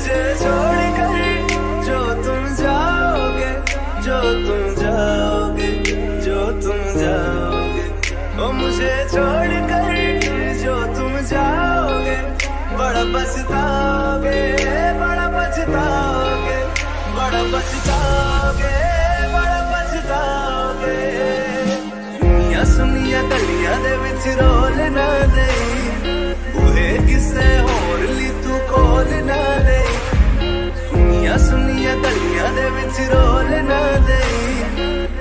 मुझे छोड़ कर जो तुम जाओगे, जो तुम जाओगे, जो तुम जाओगे, ओ मुझे छोड़ कर जो तुम जाओगे, बड़ा पछताओगे, बड़ा पछताओगे, बड़ा पछताओगे, बड़ा पछताओगे। सुनिया सुनिया गलियां दे विच रोल ना दे, बूहे किसे होर ली तू खोल ना दे। सुनिया सुनिया गलियां दे विच रोल ना दे,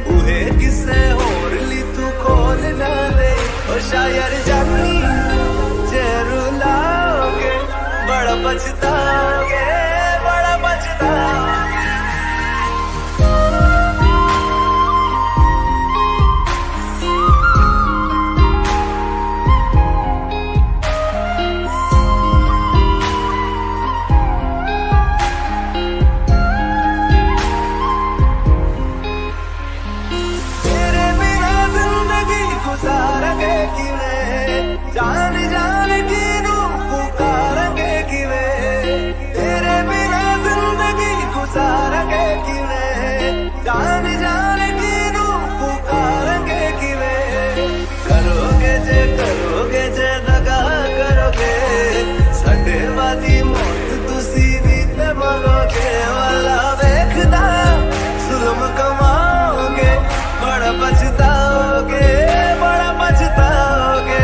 बूहे किसे होर ली तू खोल ना दे। ओ शायर जानी जे रुलाओगे, बड़ा पछताओगे, बड़ा पछताओगे। जान जान किनू पुकारेंगे किवें, तेरे बिना जिंदगी गुजारेंगे किवें। जान जान किनू पुकारेंगे किवें। करोगे जे दगा करोगे, साडे वाली मौत तुसी भी ते मरोगे। वाला वेखदा जुल्म कमाओगे, बड़ा पछताओगे, बड़ा पछताओगे।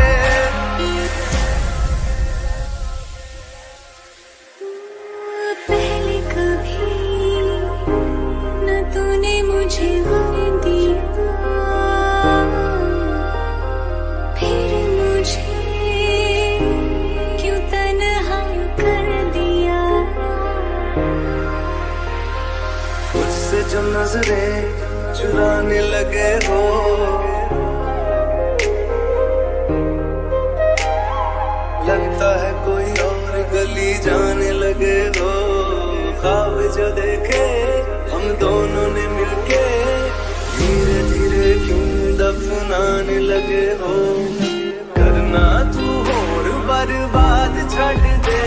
पहले कभी न तूने मुझे गम दिया, फिर मुझे क्यों तन्हा कर दिया। मुझसे जो नजरें चुराने लगे हो, लगता है कोई और गली जाने लगे हो। ख्वाब जो देखे हम दोनों ने मिलके, धीरे धीरे क्यों दफनाने लगे हो। करना तू होर बर्बाद छड़ दे,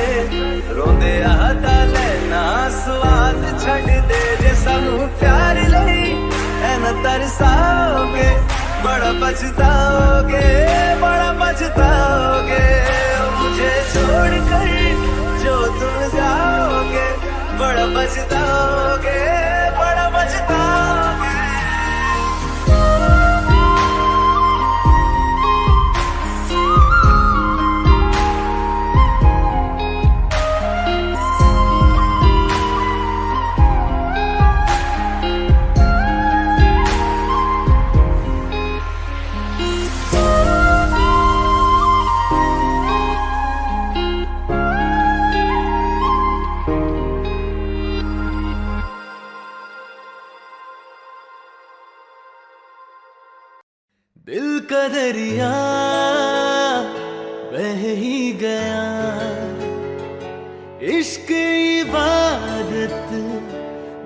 रोंदे आता लेना स्वाद छड़ दे। जे सानू प्यार लई ऐना तरसाओगे, बड़ा पछताओगे, बड़ा पछताओगे। मुझे छोड़ कर जो तुम जाओगे, बड़ा पछताओगे, बड़ा पछताओगे। दिल का दरिया बह ही गया, इश्क इबादत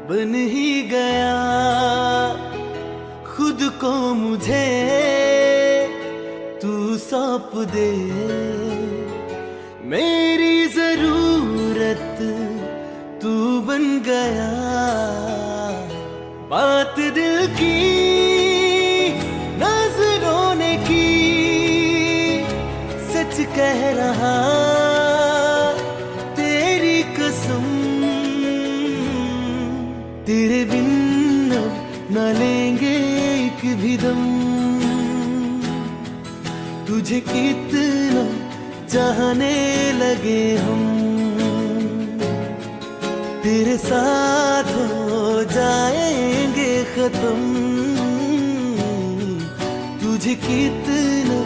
बन ही गया। खुद को मुझे तू सौंप दे, मेरी जरूरत तू बन गया। बात दिल की कह रहा, तेरी कसम तेरे बिन अब न लेंगे एक भी दम। तुझे कितना चाहने लगे हम, तेरे साथ हो जाएंगे खत्म। तुझे कितना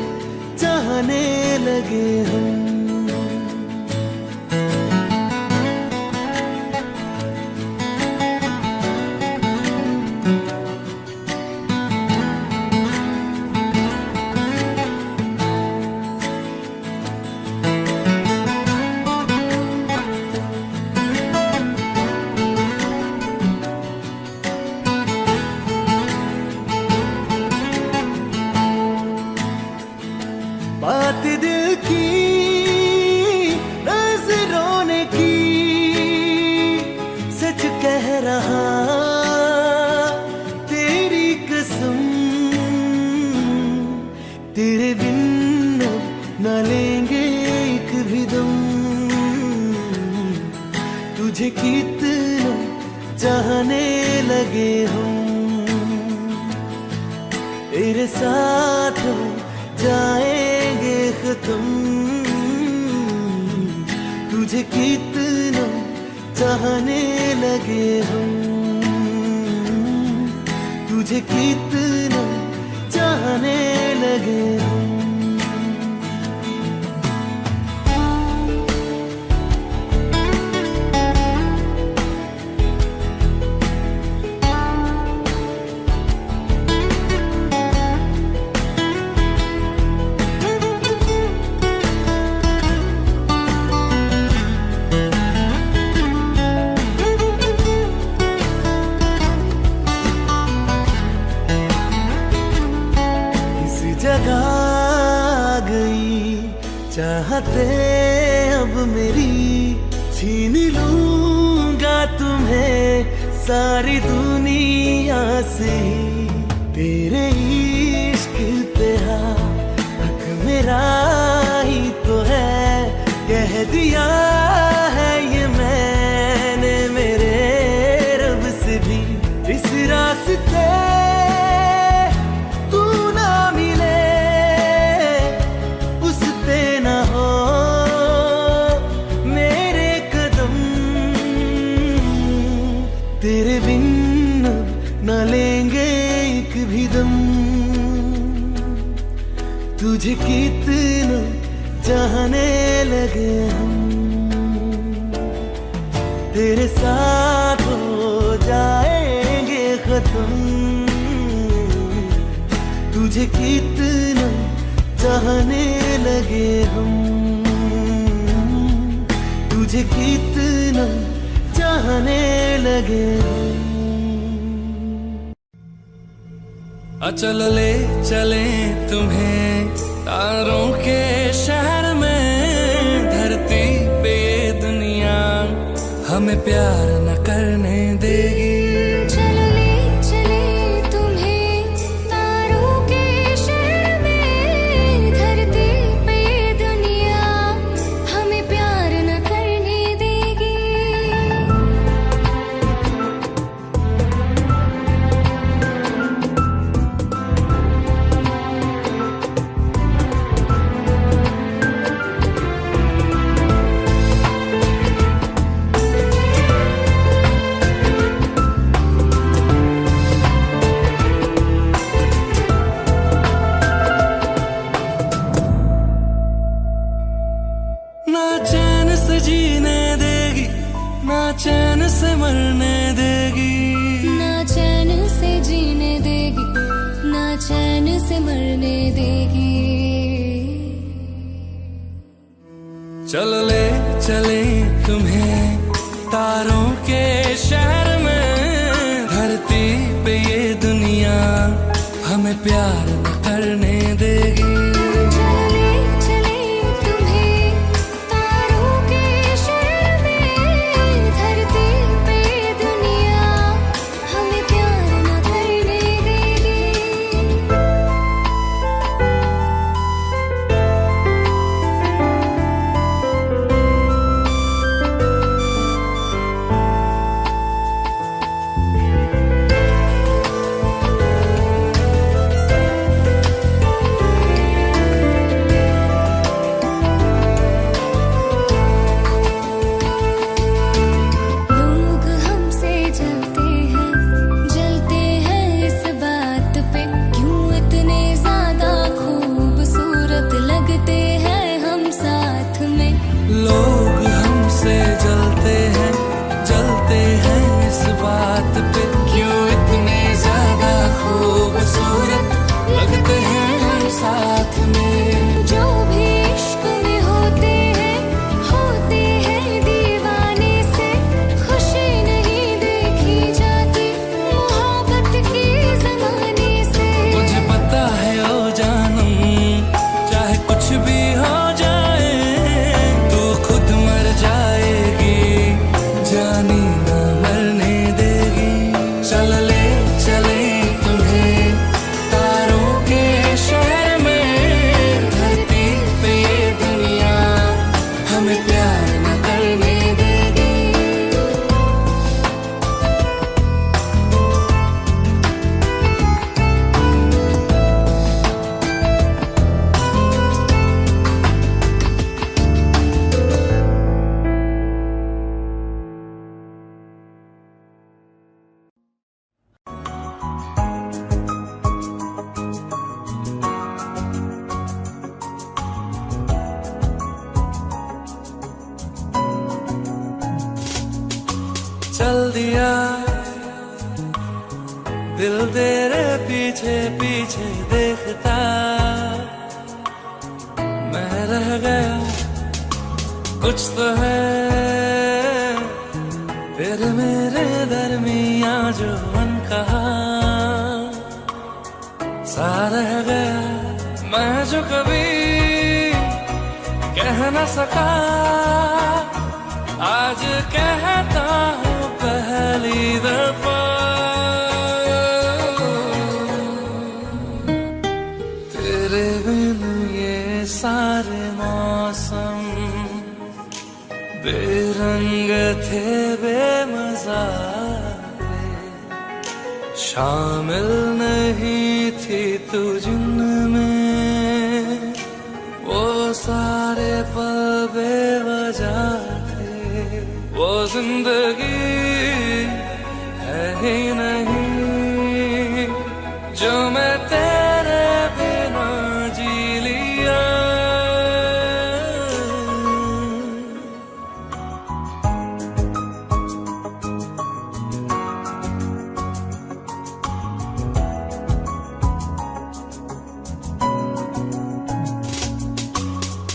चाहने लगे हम। बात दिल की तुझे कितना चाहने लगे हम, तेरे साथ हो जाएंगे खत्म। तुझे कितना चाहने लगे हम, तुझे कितना चाहने लगे हम। जगह गई चाहते अब मेरी, छीन लूंगा तुम्हें सारी दुनिया से। तेरे इश्क पे हक मेरा ही तो है, कह दिया है ये मैंने मेरे रब से भी। इस रास्ते तेरे बिन न लेंगे एक भी दम। तुझे कितना चाहने लगे हम, तेरे साथ हो जाएंगे खत्म। तुझे कितना चाहने लगे हम, तुझे कितना चाहने लगे। चल ले चले तुम्हें तारों के शहर में, धरती पे ये दुनिया हमें प्यार न करने देगी। चलो ले चले तुम्हें तारों के शहर में, धरती पे ये दुनिया हमें प्यार न करने देगी। ना चैन से जीने देगी, ना चैन से मरने देगी। ना चैन से जीने देगी, ना चैन से मरने देगी। चल ले चले तुम्हें तारों के शहर में, धरती पे ये दुनिया हमें प्यार न करने देगी। चलो ले चले तुम्हें तारों के शहर में, धरती पे ये दुनिया हमें प्यार न करने देगी। लोग हमसे जलते हैं इस बात पे, क्यों इतने ज्यादा खूबसूरत लगते हैं हम साथ में। लोग हमसे जलते हैं इस बात पे, क्यों इतने ज्यादा खूबसूरत लगते हैं हम साथ में। जो भी इश्क में होते हैं दीवाने से, खुशी नहीं देखी जाती मोहब्बत की ज़माने से। मुझे पता है ओ जानम, चाहे कुछ भी हो जाए, तू खुद मर जाएगी, जानी न मरने देगी। चल ले चले तुम्हें तारों के शहर में, धरती पे ये दुनिया हमें प्यार न करने देगी। चल दिया दिल तेरे पीछे पीछे देखता, मैं रह गया कुछ तो है तेरे मेरे दरमियां जो अनकहा सा रह गया, मैं जो कभी कह न सका आज कहता हूँ पहली दफा। तेरे बिन ये सारे मौसम बेरंग थे बेमजा थे, शामिल नहीं थी तू जिनमें वो सारे पल बेवजह थे, वो जिंदगी है ही नहीं जो मैं तेरे बिना जी लिया।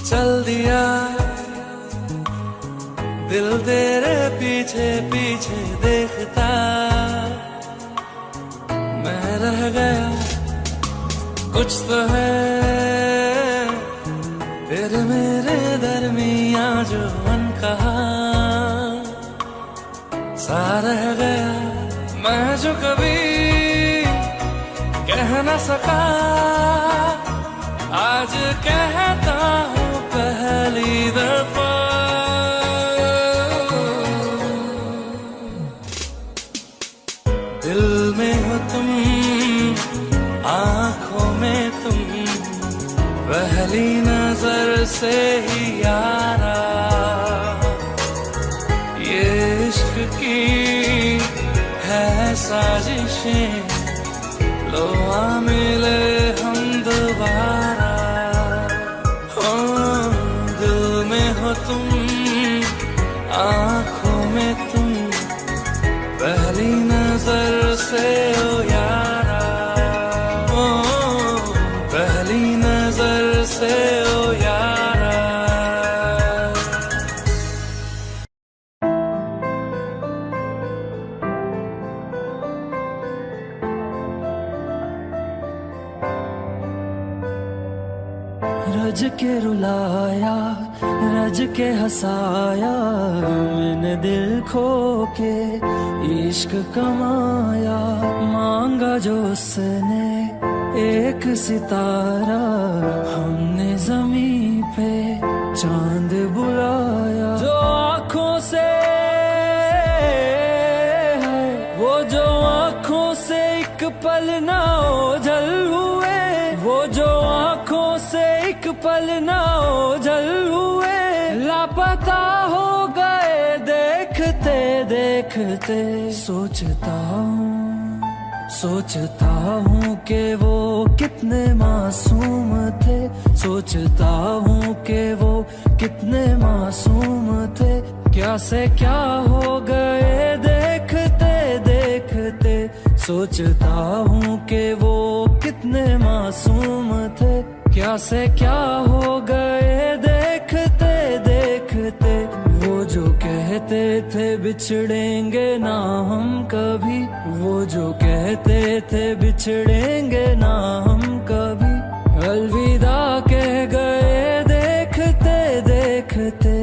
चल दिया दिल तेरे पीछे पीछे देखता, मैं रह गया कुछ तो है तेरे मेरे दरमियां जो अनकहा सा रह गया, मैं जो कभी कह न सका आज कहता हूँ पहली दफा। दिल में हो तुम आंखों में तुम, पहली नजर से ही यारा ये इश्क की है साजिशें, लो आ मिले हम दोबारा। दिल में हो तुम आंखों में तुम, पहली नजर से ओ यारा, ओ पहली नजर से ओ यारा। रज के रुलाया रज के हंसाया, मैंने दिल खो के इश्क कमाया, मांगा जो उसने एक सितारा, हमने जमीन पे चांद बुलाया, जो आँखों से है वो जो आँखों से एक पल ना ओझल हुए, वो जो आँखों से एक पल ना ओझल हुए, लापता हो गए देखते देखते। सोचता हूँ कि वो कितने मासूम थे, सोचता हूँ कि वो कितने मासूम थे, क्या से क्या हो गए देखते देखते। सोचता हूँ कि वो कितने मासूम थे, क्या से क्या हो गए देखते देखते। वो जो कहते थे बिछड़ेंगे ना हम कभी, वो जो कहते थे बिछड़ेंगे ना हम कभी, अलविदा कह गए देखते देखते।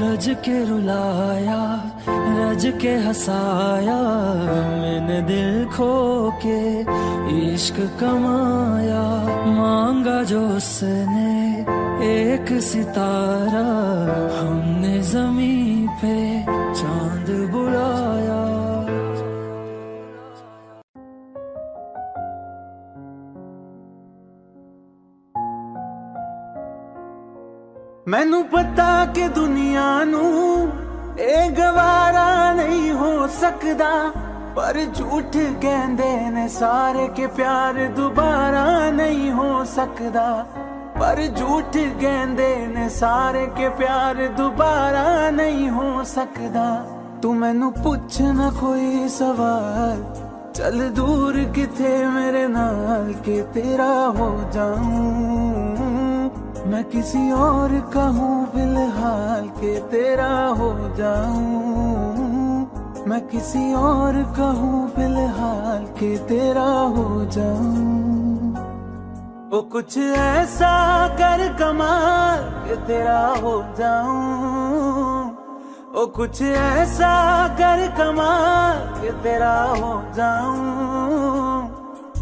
रज के रुलाया रज के हंसाया, मैंने दिल खो के इश्क कमाया, मांगा जो उसने एक सितारा, हमने जमीन पे चांद बुलाया। मैनू पता कि दुनिया नू ए गवारा नहीं हो सकदा, पर झूठ कहंदे ने सारे के प्यार दोबारा नहीं हो सकदा। पर झूठ कहंदे ने सारे के प्यार दोबारा नहीं हो सकदा। तू मैनू पुछ ना कोई सवाल, चल दूर किथे मेरे नाल के तेरा हो जाऊं। मैं किसी और का हूँ फिलहाल के तेरा हो जाऊं। मैं किसी और का हूँ फिलहाल के तेरा हो जाऊं। वो कुछ ऐसा कर कमाल के तेरा हो जाऊं। वो कुछ ऐसा कर कमाल के तेरा हो जाऊं।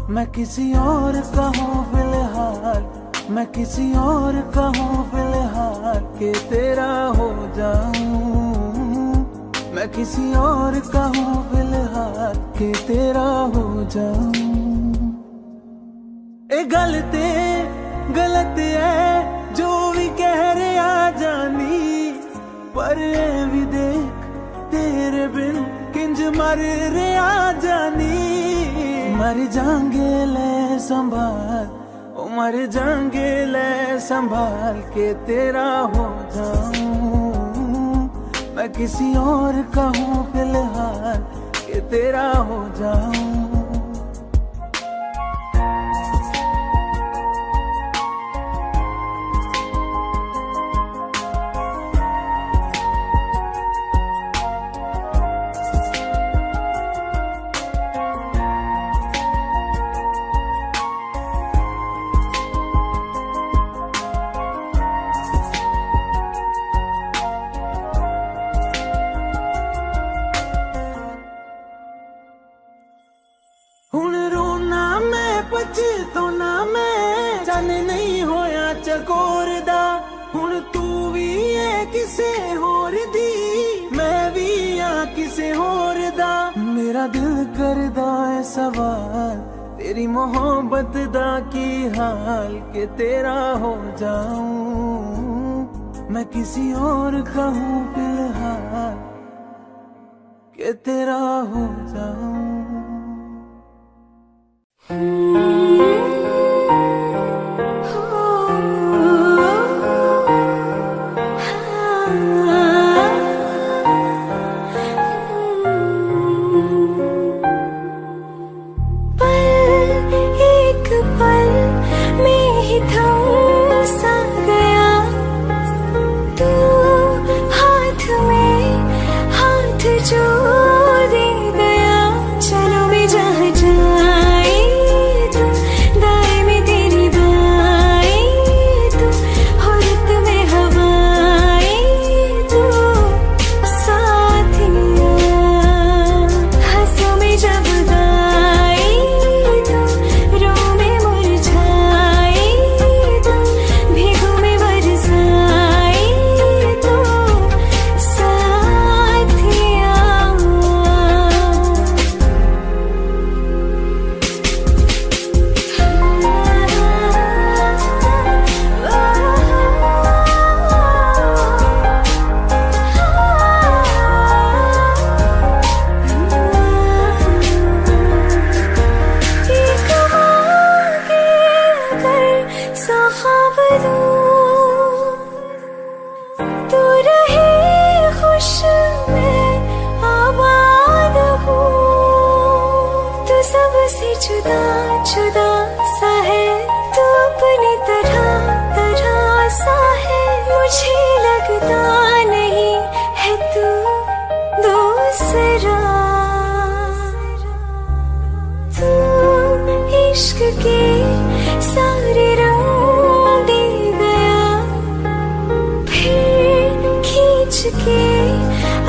मैं किसी और का हूँ फिलहाल, मैं किसी और का हूँ फिलहाल के तेरा हो जाऊं। मैं किसी और का हूँ फिलहाल के तेरा हो जाऊं। ए गलत है जो भी कह रहे आ जानी, पर ए भी देख तेरे बिन किंज मर रे आ जानी। मर जाएंगे ले संभाल, ओ मर जाएंगे ले संभाल के तेरा हो जाऊं। मैं किसी और का हूँ फिलहाल के तेरा हो जाऊं। हुण रोना मैं पछताना मैं, चन नहीं होया चकोर दा। हुण तू भी है किसे होर दी, मैं भी हाँ किसे होर दा। मेरा दिल करदा है सवाल, तेरी मोहब्बत दा की हाल के तेरा हो जाऊं। मैं किसी और का हूँ फिलहाल के तेरा हो जाऊं।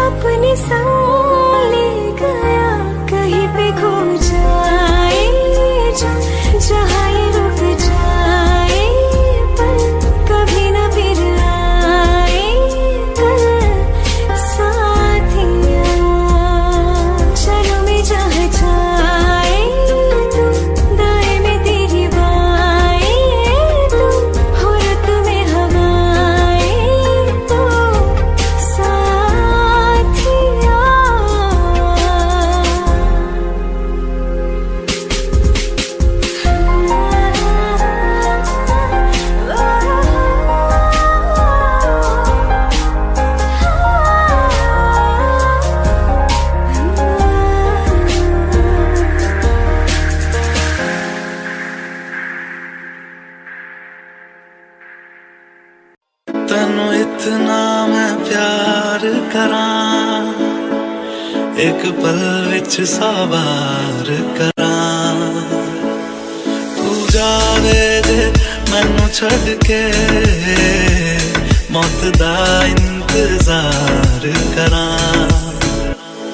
अपने संग ले गया, कहीं पे खो जाए जहाँ ये रुक जाए, पर कभी न फिर आए कल साथिया। चलो मैं जहाँ जाए तू, दाएं में तेरी बाएं तू, हो रत में हवाएं तू साथिया। एक पल विच सवार करां तू जावे जे मैनू छड़ के मौत दा इंतजार करां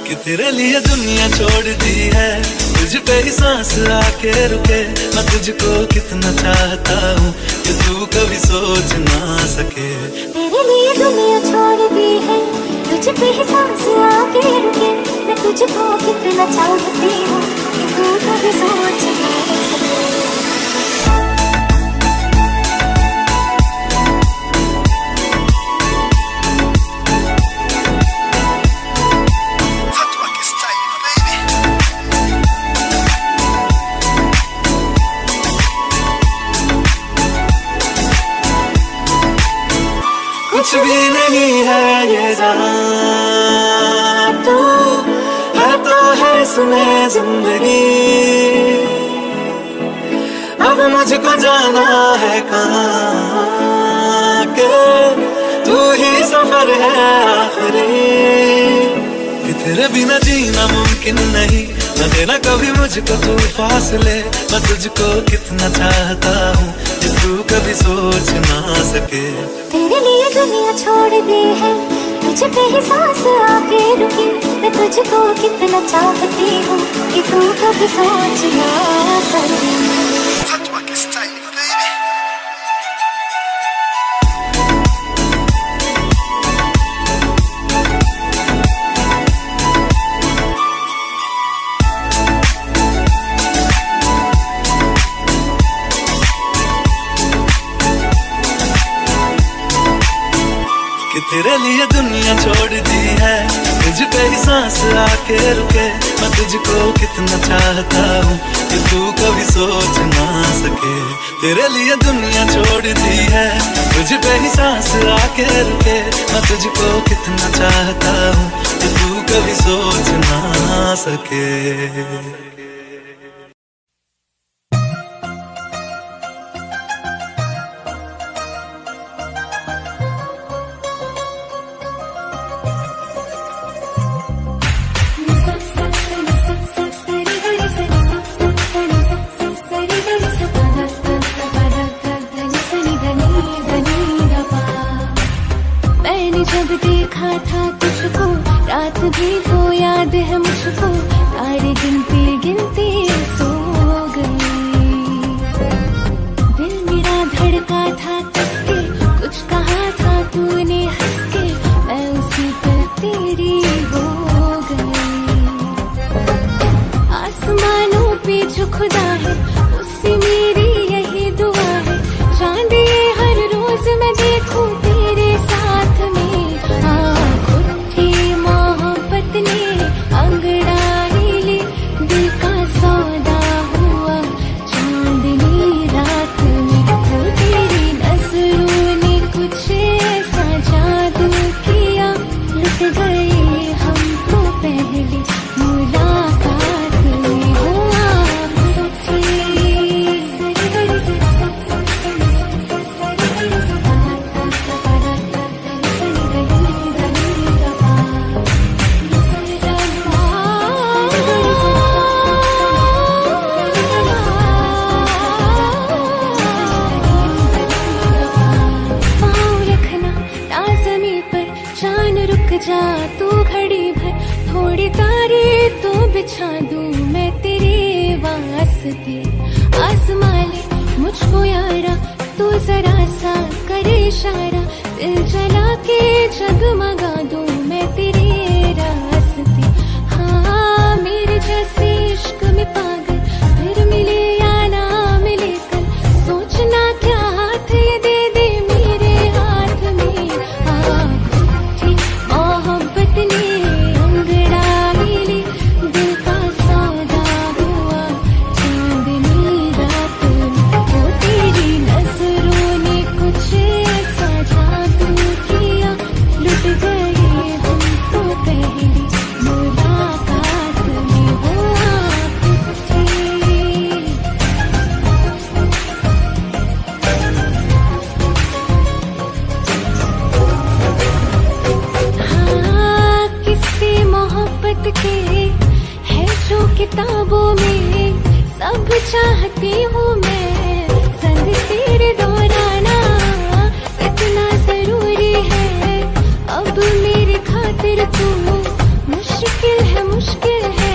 कि तेरे लिए दुनिया छोड़ दी है तुझ पे ही सांस आके रुके मैं तुझको कितना चाहता हूँ कि तू कभी सोच ना सके तेरे लिए दुनिया छोड़ दी है तुझ पे ही सांस आके रुके मैं तुझको कितना चाहती हूँ कि तू कभी सोच ना सके कुछ भी नहीं है ये जहां तू है तो है सुने जिंदगी अब मुझको जाना है कहाँ के तू ही सफर है आखिरी कि तेरे बिना जीना मुमकिन नहीं न देना कभी मुझको तू फासले मैं तुझको कितना चाहता हूँ कि तू कभी सोच ना सके तेरे लिए दुनिया छोड़ दी है तुझ पे ही सांस आके रुकी मैं तुझको कितना चाहती हूँ कि तू कभी सोच ना सके तेरे लिए दुनिया छोड़ दी है तुझ पे ही सांस आके रुके मैं तुझको कितना चाहता हूँ कि तू कभी सोच ना सके तेरे लिए दुनिया छोड़ दी है तुझ पे ही सांस आके रुके मैं तुझको कितना चाहता हूँ कि तू कभी सोच ना सके जब देखा था तुझको रात भी वो याद है मुझको तारे गिनते गिनते सो गई दिल मेरा धड़का था तुझसे कुछ कहा था तूने हंस के मैं उसी पर तेरी हो गई आसमानों पे जो खुदा है उससे मेरी यही दुआ है चांद ये हर रोज मैं देखूं तेरे साथ में अंगड़ाई ले दिल का सौदा हुआ चांदनी रात में तो तेरी नजरों ने कुछ ऐसा जादू किया लुट गए हम तो पहले मुलाकात में हुआ जा तू घड़ी भर थोड़ी तारे तो बिछा दूं मैं तेरे वास्ते आसमां ले मुझको यारा तू जरा सा करे इशारा दिल जला के जगमगा दूं मैं तेरे रास्ते हाँ मेरे जैसे इश्क में पागल फिर मिले या ना मिले कल सोचना क्या हाथ ये दे दे मेरे हाथ में हाँ मोहब्बत ने अंगड़ाई ले दिल का सौदा हुआ चांदनी रात में वो तेरी नजरों ने कुछ ऐसा जादू किया लुट गए ख्वाबों में सब चाहती हूँ मैं, संग तेरे दौराना इतना जरूरी है। अब मेरी खातिर तू मुश्किल है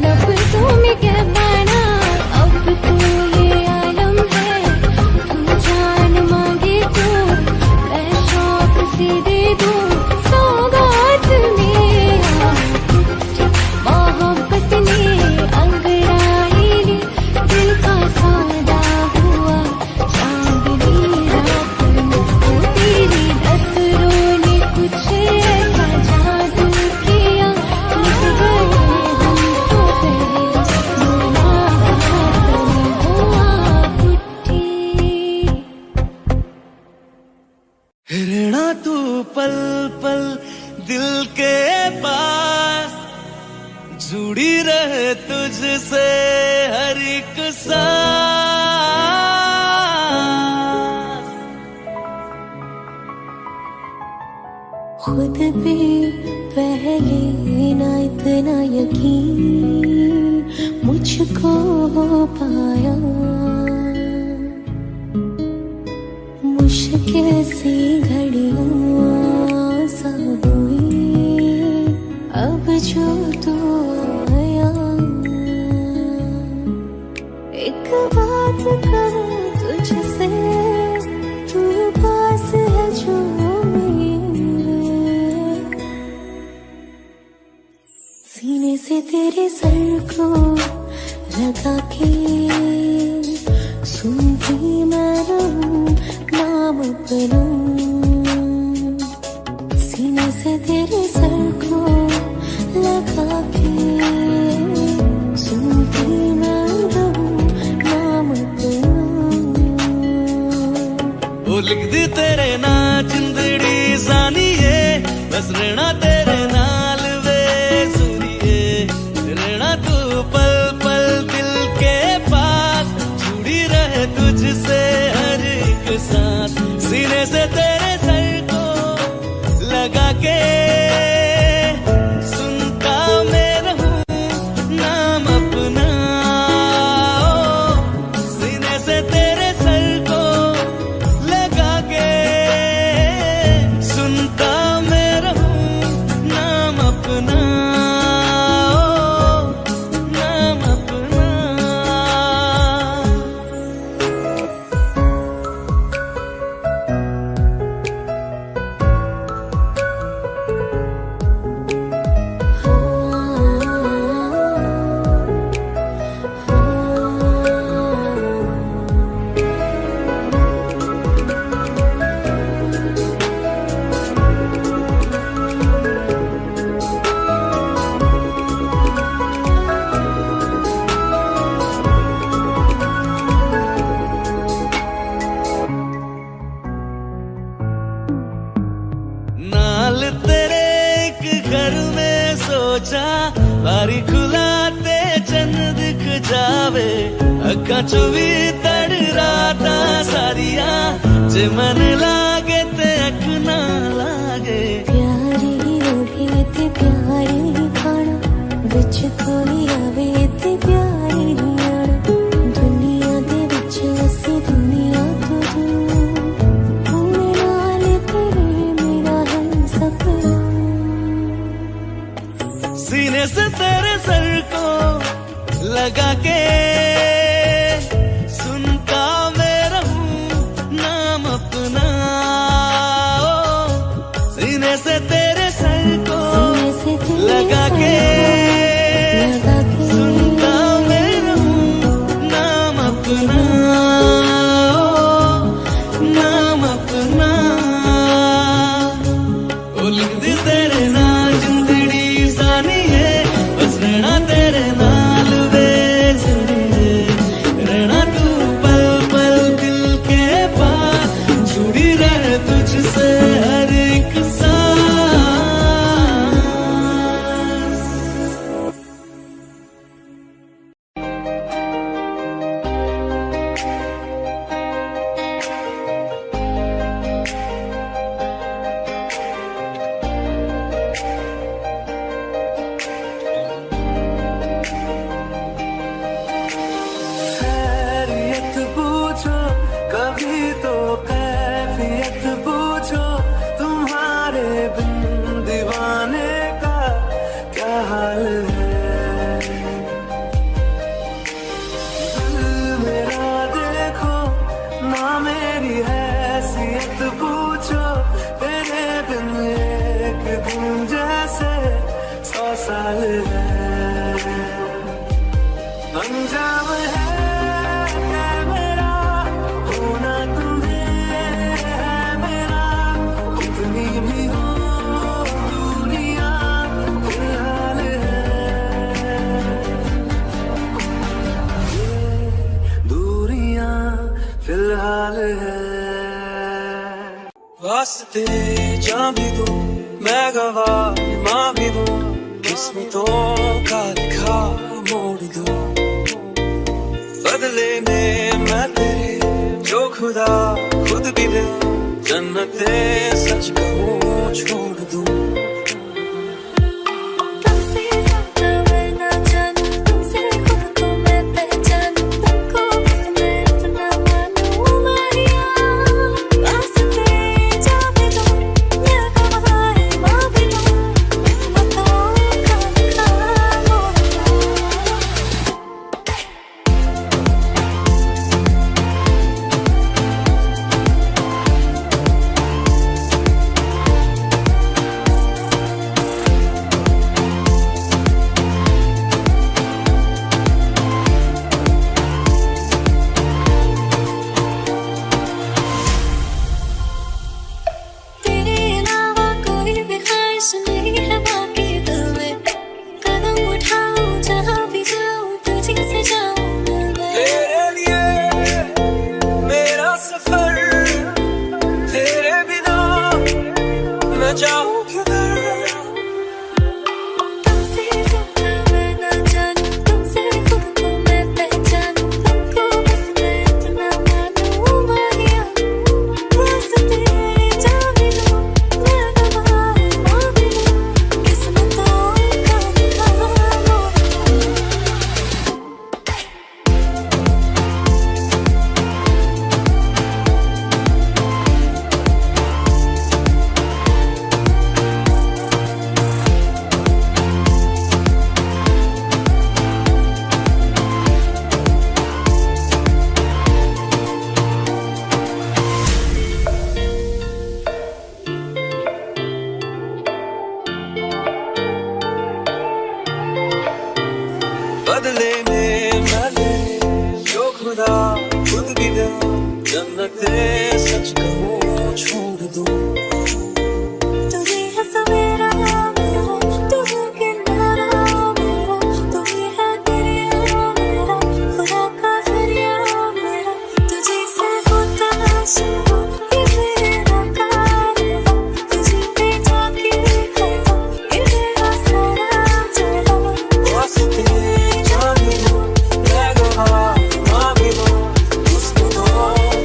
लफ्जों में क्या पाना। अब तू ये आलम है, तू जान मांगे तो मैं शौक से दे दूँ सौगात में। मोहब्बत ने अंगड़ाई ली, दिल का सौदा हुआ चांदनी रात में। तो तेरी नजरों ने कुछ ऐसा जादू किया, लग गए हम तो पहले मुलाकात में हुआ पुट्ठी। रहना तू पल पल दिल के पास, जुड़ी रहे तुझसे हर एक सांस। खुद पे पहले ना इतना यकीन मुझको हो पाया, मुश्किल सी घड़ियां सा हुई अब जो तू आया। एक बात कहूं तुझसे, तू पास है जो मेरे, सीने से तेरे सर को लगा के सुनती मैं रहूं नाम अपना। सीने से तेरे सर को लगा के सुनती मैं रहूं नाम अपना। वो लिख दी तेरे ना जिंदड़ी जानिए, बस रहना तेरे नाल वे सुनिए। रहना तू पल पल दिल के पास, जुड़ी रहे तुझसे हर एक सांस। सीने से तेरे सर को लगा के सुनता मैं रहूं नाम अपना। सीने से तेरे सर को लगा के सुनता मैं रहूं नाम अपना, नाम अपना। नाल तेरे एक घर में सोचा, बारी खुलाते चंद दिख जावे। अखा चो भी तड़ राता सारिया, जे मन लागे ते अख ना लागे। प्यारी रोटी ते प्यारी खाना, विच कोई आवे ते प्यारी आना। दुनिया दे विच असी दुनिया तो दूर, हुणे नाल तेरे मेरा है सपना। सीने से तेरे सर को लगा के सुनता मैं रहूं नाम अपना। सीने से तेरे सर को लगा के सुनता मैं रहूं नाम अपना, नाम अपना। ओ लिख दी तेरे ना जिंदड़ी जानिए, बस रहना तेरे नाल वे जिंदड़ी। साल है, अंजाम है मेरा होना तुम्हें है मेरा, कितनी भी हो दूरियां फिलहाल है, ये दूरियां फिलहाल है। वास्ते जा भी दूं मैं गवाह माँ भी दूं, किस्मतों का लिखा मोड़ दूं, बदले में मैं तेरे जो खुदा खुद भी दे, जन्नते सच कहूँ छोड़ दूं। तुमसे ज्यादा मैं ना जानूं, तुमसे खुद को मैं पहचानूं, तुमको बस मैं इतना मानूं माहिया। वास्ते जा भी दूं मैं गवाह माँ भी दूं, किस्मतों का लिखा मोड़ दूं। तेरे अलावा कोई भी ख्वाहिश नहीं है बाकी दिल में, कदम उठाऊं जहाँ भी जाऊं तुझे से जाऊं मैं। तेरे लिए मेरा सफर, तेरे बिना मैं जाऊं किधर। तुमसे ज्यादा मैं ना जानूं, तुमसे खुद को मैं पहचानूं, तुमको बस मैं इतना मानूं माहिया। वास्ते जा भी दूं मैं गवाह माँ भी दूं, किस्मतों का लिखा मोड़ दूं। बदले में मैं तेरे जो खुदा खुद भी दे, जन्नते सच कहूँ छोड़ दूं। तू ही है सवेरा मेरा, तू है किनारा मेरा, तू ही है दरिया मेरा, खुदा का जरिया मेरा। तुझे से होता शुरू ये मेरा कारवां, तुझे पे जाके खत्म ये मेरा सारा जहां। वास्ते जा भी दूं मैं गवाह माँ भी दूं, किस्मतों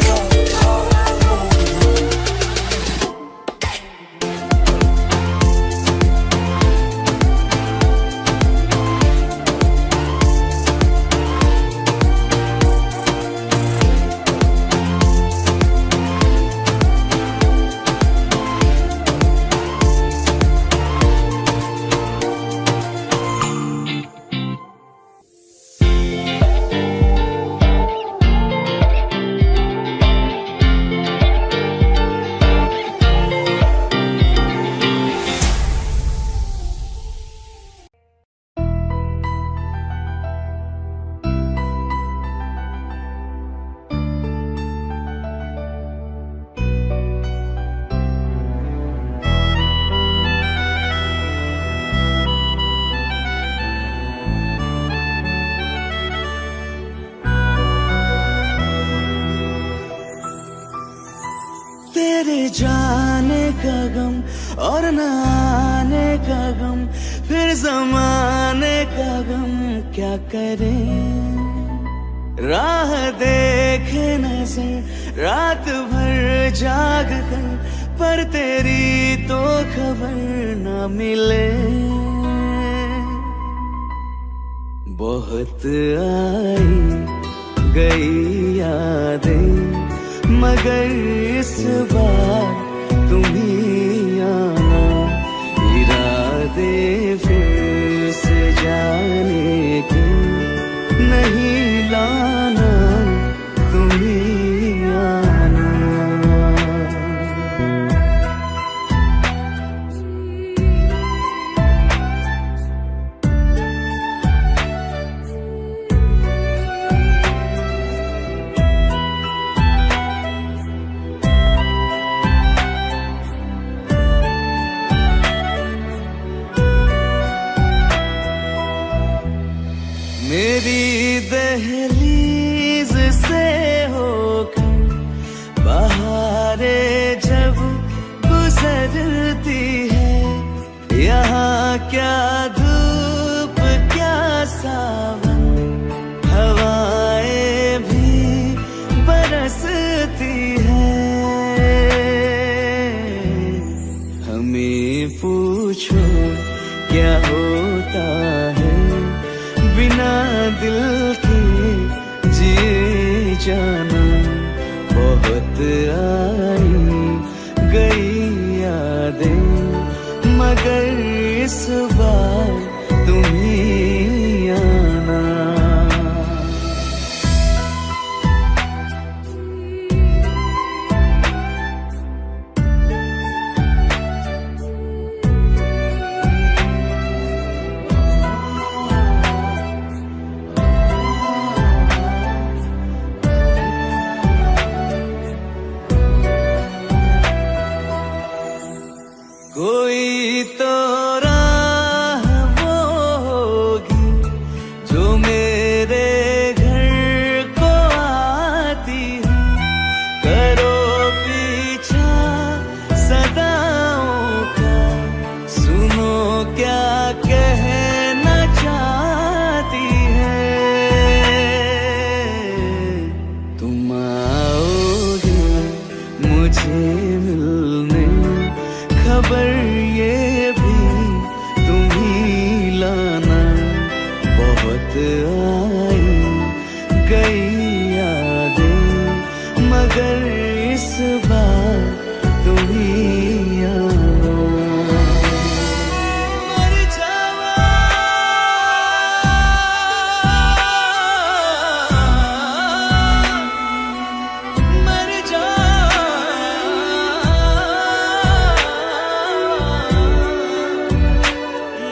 का लिखा मोड़ दूं। तेरे जाने का गम और न आने का गम, फिर जमाने का गम क्या करे। राह देखे नजर रात भर जाग कर, पर तेरी तो खबर न मिले। बहुत आई गई यादें, मगर इस बार तुम ही आना, इरादे फिर से जाने के नहीं लाना, तुम ही आना। मेरी दहलीज से होकर बहारें जब गुजरती है, यहाँ क्या धूप क्या सावन, हवाएं भी बरसती है। हमें पूछो क्या होता है बिना दिल के जिए जाना। बहुत आई गई यादें मगर इस बार तुम ही आना। कोई तो राह वो होगी जो मेरे घर को आती है। करो पीछा सदाओं का, सुनो क्या कहना चाहती है। तुम आओगे मुझे मिलने, खबर ये भी तुम ही लाना। बहुत आई गई यादें मगर इस बार तुम ही आना। मर जावा, मर जावा,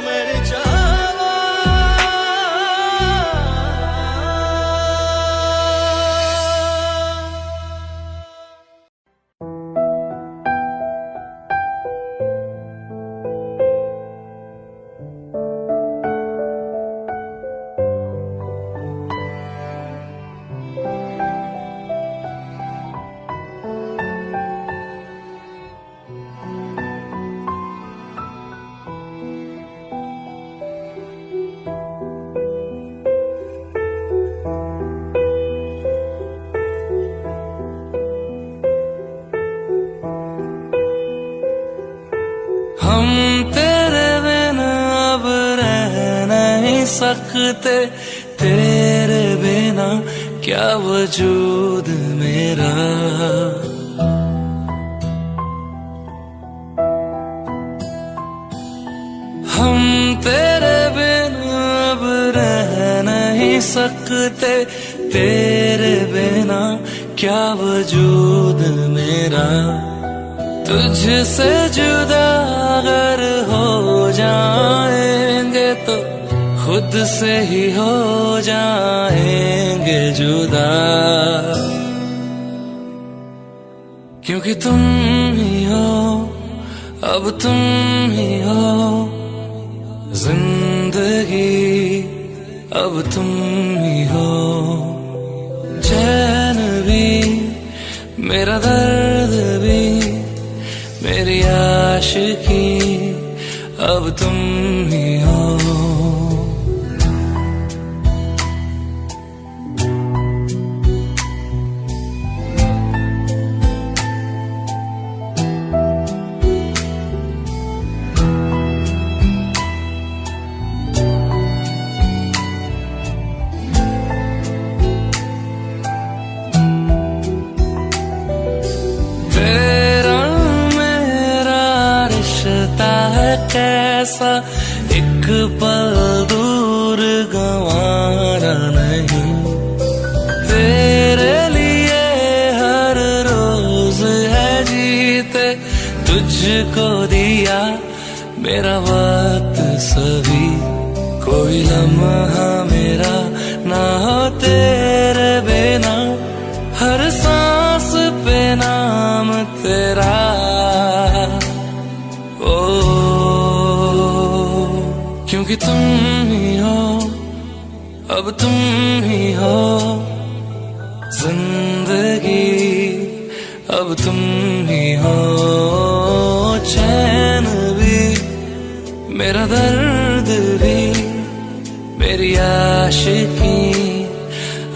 मर जावा। हम तेरे बिना अब रह नहीं सकते, तेरे बिना क्या वजूद मेरा। हम तेरे बिना अब रह नहीं सकते, तेरे बिना क्या वजूद मेरा। तुझसे जुदा अगर हो जाएंगे तो खुद से ही हो जाएंगे जुदा। क्योंकि तुम ही हो, अब तुम ही हो जिंदगी, अब तुम ही हो। चैन भी मेरा दर्द भी मेरी आशिकी, अब तुम ही हो। कैसा एक पल दूर गंवारा नहीं, तेरे लिए हर रोज है जीते तुझको दिया मेरा वक्त सभी। कोई लम्हा मेरा ना हो तेरे बिना, हर सांस पे नाम तेरा। क्योंकि तुम ही हो, अब तुम ही हो जिंदगी, अब तुम ही हो चैन भी, मेरा दर्द भी, मेरी आशिकी,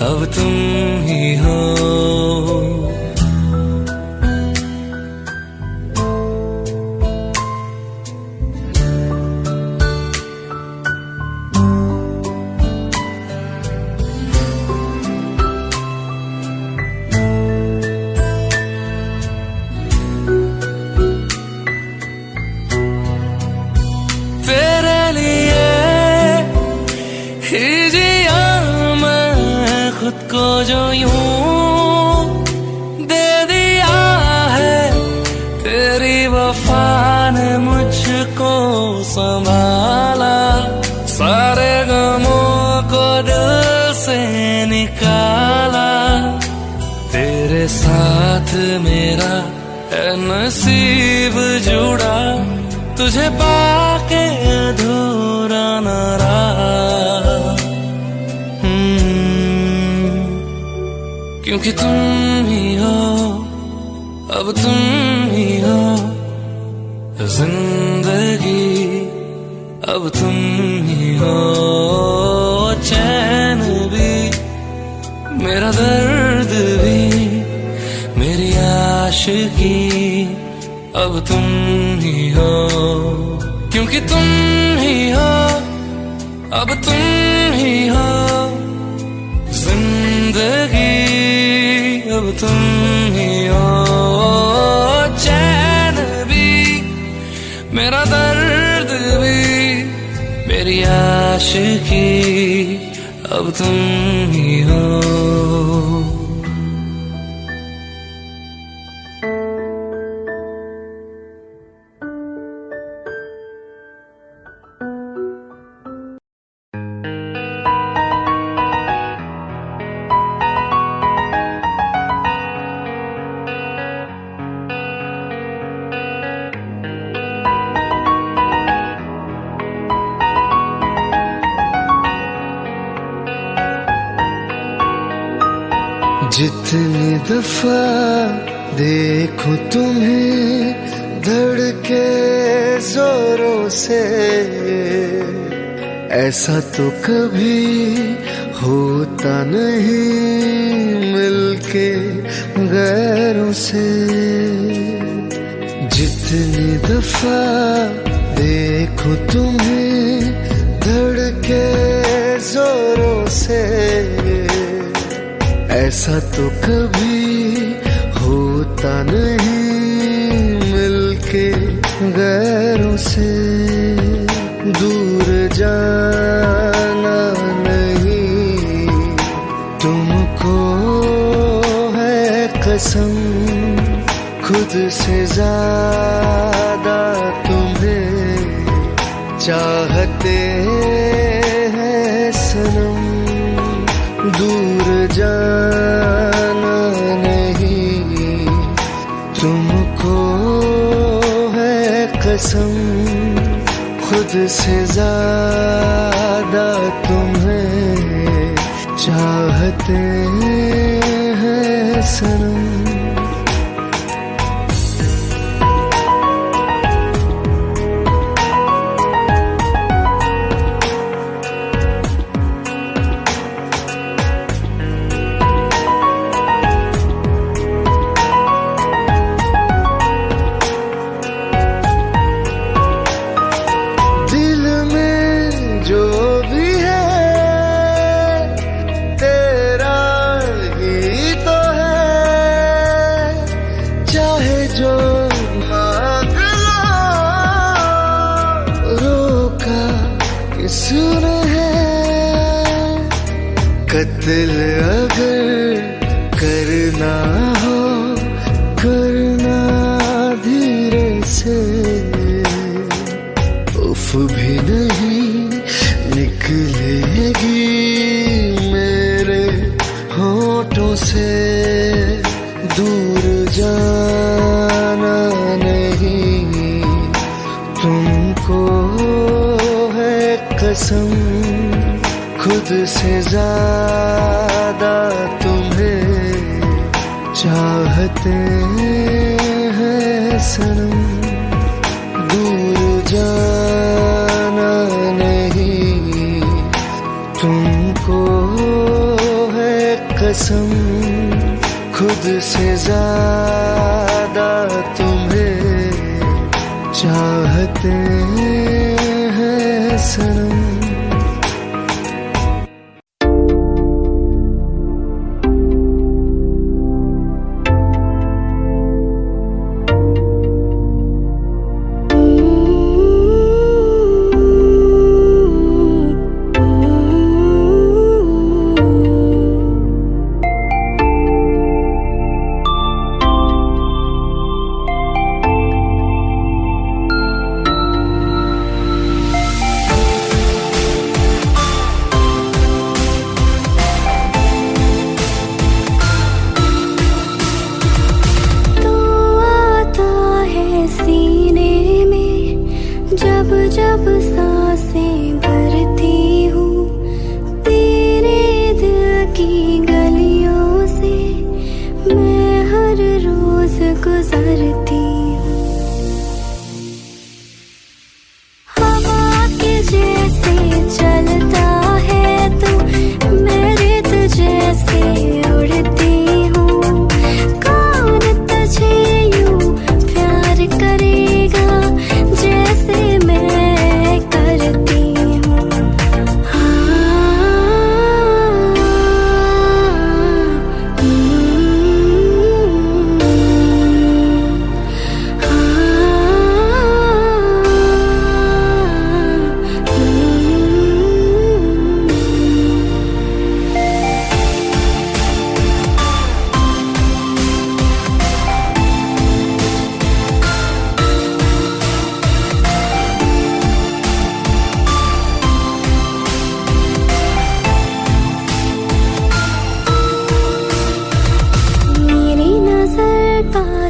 अब तुम ही हो। खुद को जो यूं दे दिया है, तेरी वफा ने मुझको संभाला, सारे गमों को दिल से निकाला। तेरे साथ मेरा है नसीब जुड़ा, तुझे पाके अधूरा न रहा। क्योंकि तुम ही हो, अब तुम ही हो जिंदगी, अब तुम ही हो चैन भी, मेरा दर्द भी, मेरी आशिकी, अब तुम ही हो। क्योंकि तुम ही हो, अब तुम ही हो जिंदगी, अब तुम ही हो चैन भी, मेरा दर्द भी, मेरी आशिकी, अब तुम ही हो। जितनी दफा देखूं तुम्हें धड़के जोरों से, ऐसा तो कभी होता नहीं मिलके गैरों से। जितनी दफा देखूं तुम्हें धड़के जोरों से, ऐसा तो कभी होता नहीं मिलके गैरों से। दूर जाना नहीं तुमको है कसम, खुद से ज्यादा तुम्हें चाहते हैं सनम। दूर जाना नहीं तुमको है कसम, खुद से ज्यादा तुम्हें चाहते हैं सनम। किसने है कत्ल अगर करना हो, करना धीरे से। उफ भी नहीं निकलेगी मेरे होठों से। दूर जाना नहीं तुमको है कसम, खुद खुद से ज्यादा तुम्हें चाहते हैं सनम। दूर जाना नहीं तुमको है कसम, खुद से ज्यादा तुम्हें चाहते हैं सनम। जब सांसें भरती हूँ तेरे दिल की गलियों से, मैं हर रोज गुजरती हूँ। हवा के जैसे चलता है तू, मैं रेत जैसे उड़ती हूँ। कौन तुझे यूं प्यार करेगा जैसे मैं करती हूँ।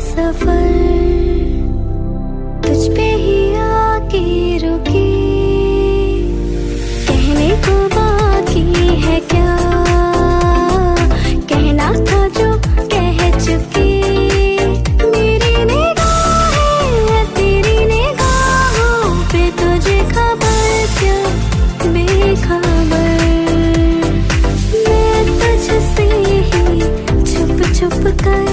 सफर तुझ पे ही आके रुकी, कहने को बाकी है क्या, कहना था जो कह चुकी। मेरी निगाहें तेरी निगाहों पे तुझे खबर क्या बेखबर, मैं तुझसे ही छुप छुप कर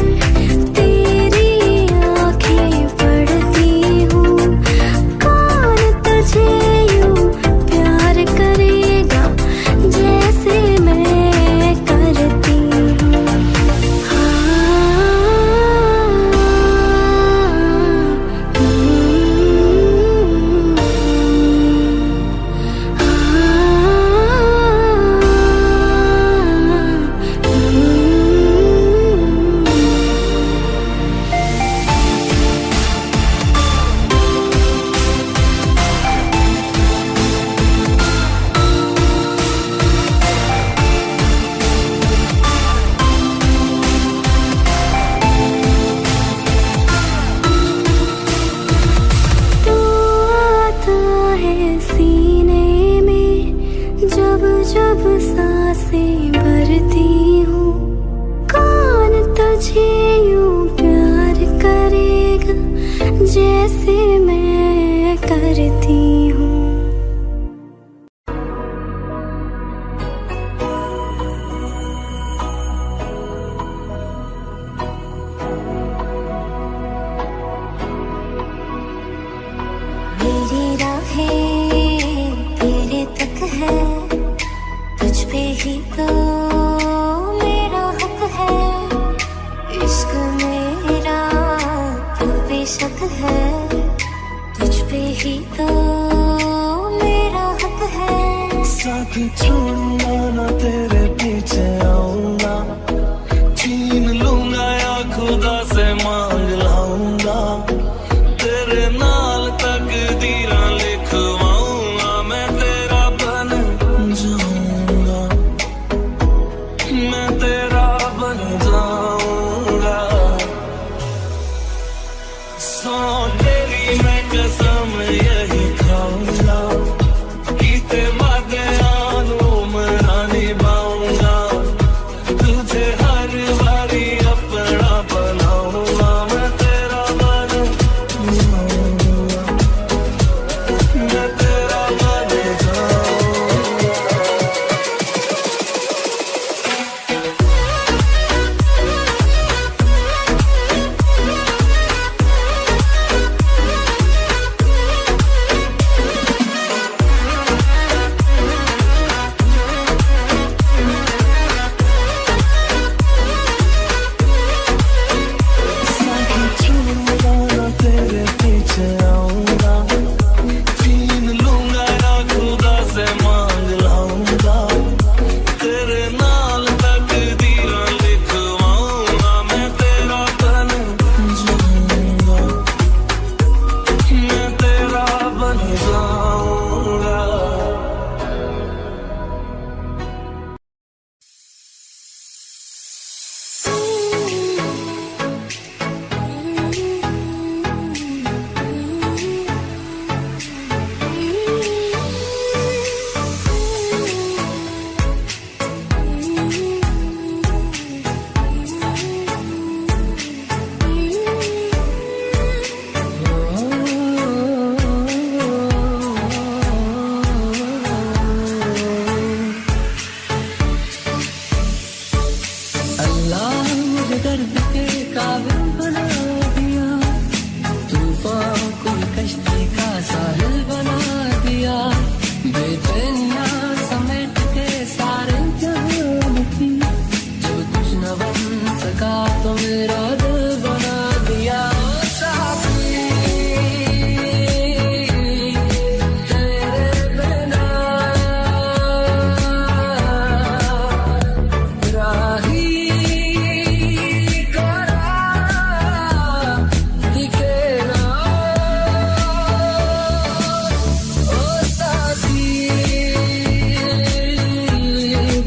जब सांसें भरती हूँ। कौन तुझे यूं प्यार करेगा जैसे मैं करती हूँ। मेरी राहें तेरे तक है, तुझ पे ही तो मेरा हक है। इश्क मेरा तो बेशक है, तुझ पे ही तो मेरा हक है। साथ छोड़ूंगा ना तेरे पीछे आऊंगा, छीन लूंगा या खुदा से मांग लाऊंगा। तेरे नाल तकदीरां लिखवाऊंगा, मैं तेरा बन जाऊंगा, मैं तेरा बन जाऊंगा। सौ तेरी मैं कसम यही खाऊंगा, कीते वादे आनू मना अल्लाह मुझे दर्द के काबिल बना दिया, तूफान को कश्ती का साहिल बना दिया, बेचैनियां समेट के सारे जहान की, जो कुछ न बन सका तो मेरा दिल बना दिया। साथी तेरे बिना राही कोरा दिखे ना, ओ साथी तेरे बिना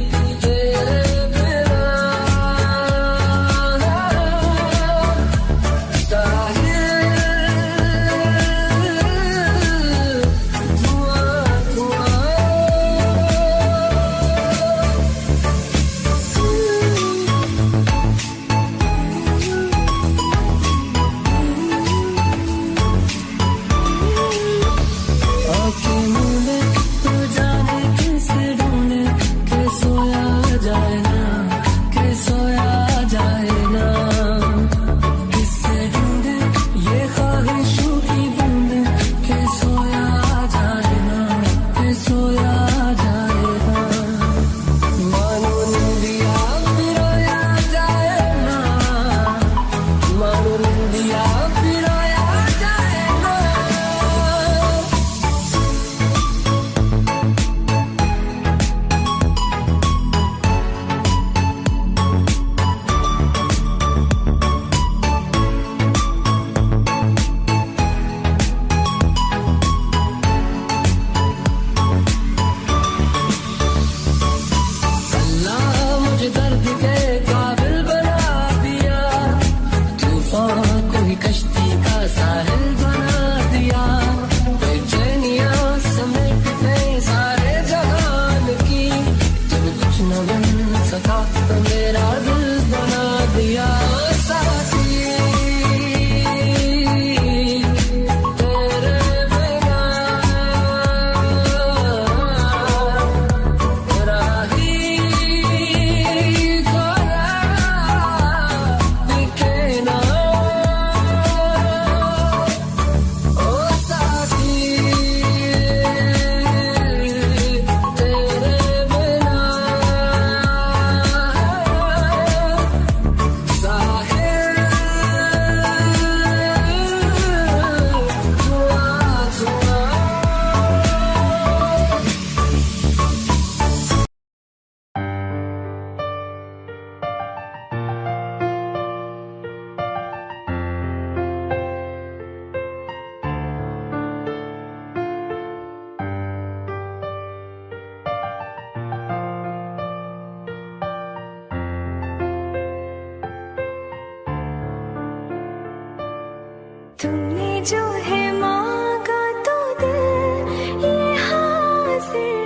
तुमने जो है मांगा तो दिल ये हासिल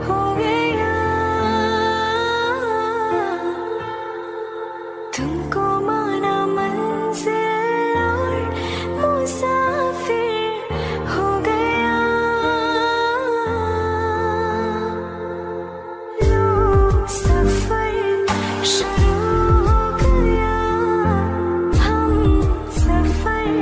हो गया, तुमको माना मंजिल और मुसाफिर हो गया। लो सफर शुरू हो गया, हम सफर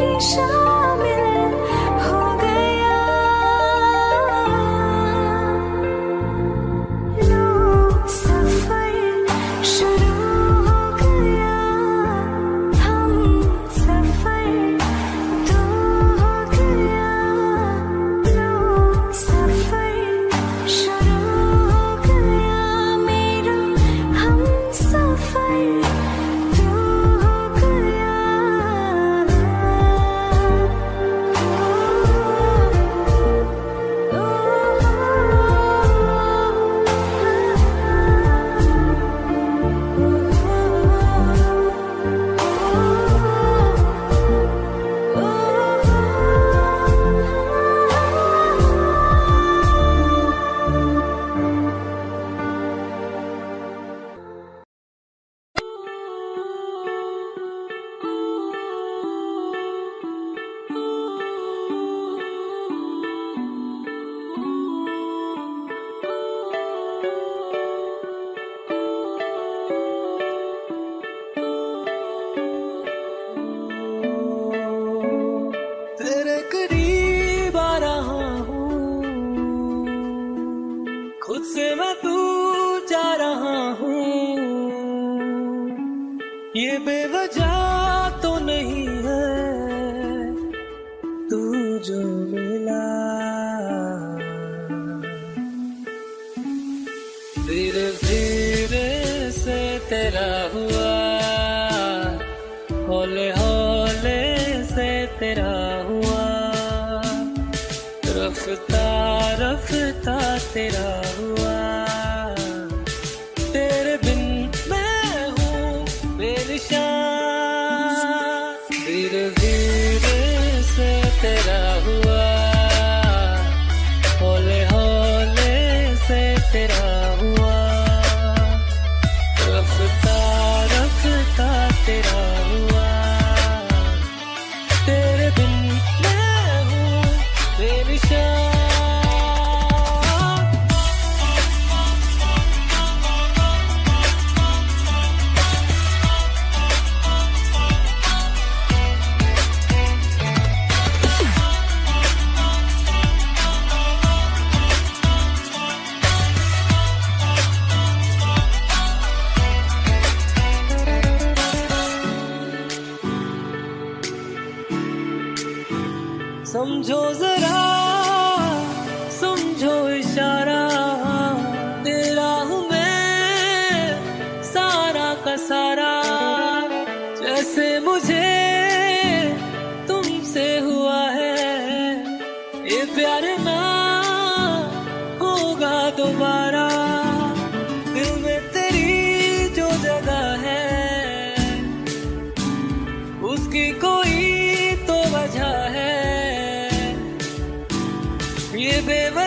शामिल हो गया। खुद से मैं दूर जा रहा हूँ, ये बेवजह तो नहीं है तू जो मिला। धीरे धीरे से तेरा हुआ, हौले हौले से तेरा हुआ, रफ्ता रफ्ता तेरा हुआ। तेरे बिन मैं हूँ बेनिशान। धीरे धीरे से तेरा हुआ, हौले हौले से तेरा हुआ, रफ्ता रफ्ता तेरा हुआ। तेरे बिन मैं हूँ बेनिशान। समझो जरा, समझो इशारा, तेरा हूँ मैं सारा का सारा। जैसे मुझे तुमसे हुआ है, ये प्यार ना होगा दोबारा। दिल में तेरी जो जगह है, उसकी कोई तो वजह है। ये बेवजह